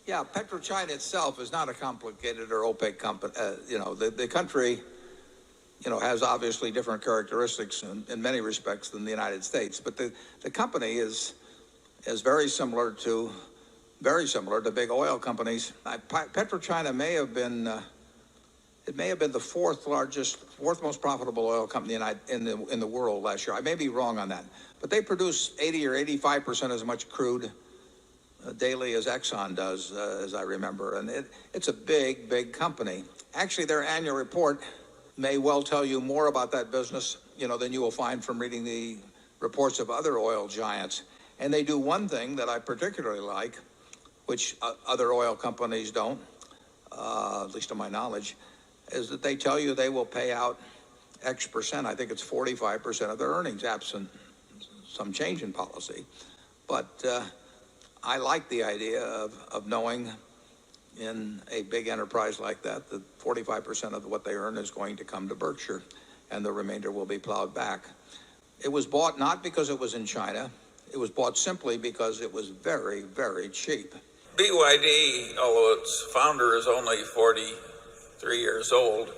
Yeah, PetroChina itself is not a complicated or opaque company. The country, has obviously different characteristics in many respects than the United States. But the company is very similar to big oil companies. PetroChina may have been the fourth most profitable oil company in the world last year. I may be wrong on that, but they produce 80 or 85% as much crude daily as Exxon does, as I remember, and it's a big company. Actually, their annual report may well tell you more about that business, than you will find from reading the reports of other oil giants. And they do one thing that I particularly like, which other oil companies don't, at least to my knowledge, is that they tell you they will pay out X percent. I think it's 45% of their earnings, absent some change in policy. But I like the idea of knowing in a big enterprise like that 45% of what they earn is going to come to Berkshire, and the remainder will be plowed back. It was bought not because it was in China. It was bought simply because it was very, very cheap. BYD, although its founder is only 43 years old,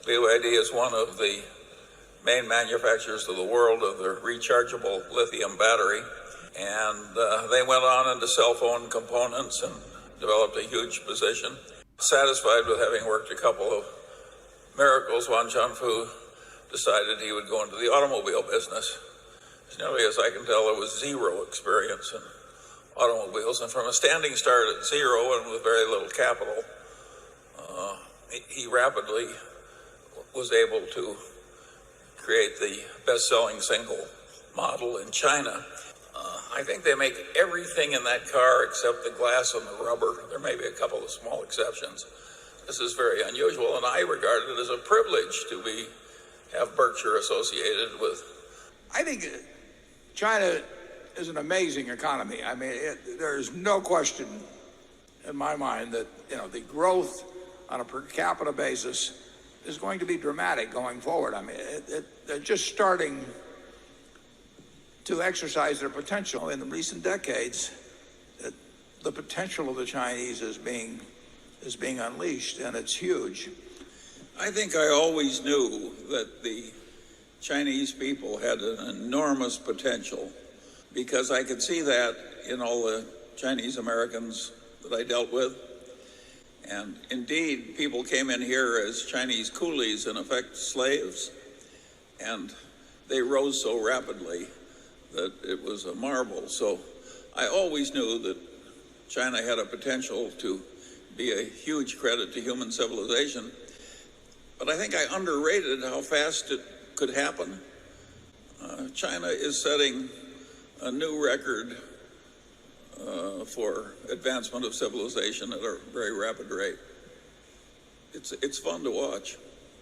BYD is one of the main manufacturers of the world of the rechargeable lithium battery. And they went on into cell phone components and developed a huge position. Satisfied with having worked a couple of miracles, Wanchunfu decided he would go into the automobile business. As nearly as I can tell, there was zero experience in automobiles, and from a standing start at zero and with very little capital, he rapidly was able to create the best-selling single model in China. I think they make everything in that car except the glass and the rubber. There may be a couple of small exceptions. This is very unusual, and I regard it as a privilege to have Berkshire associated with. I think China is an amazing economy. I mean, there's no question in my mind that the growth on a per capita basis is going to be dramatic going forward. I mean, they're just starting to exercise their potential. In the recent decades, the potential of the Chinese is being unleashed, and it's huge. I think I always knew that the Chinese people had an enormous potential because I could see that in all the Chinese Americans that I dealt with. And indeed, people came in here as Chinese coolies, in effect slaves, and they rose so rapidly that it was a marvel. So I always knew that China had a potential to be a huge credit to human civilization. But I think I underrated how fast it could happen. China is setting a new record for advancement of civilization at a very rapid rate. It's fun to watch.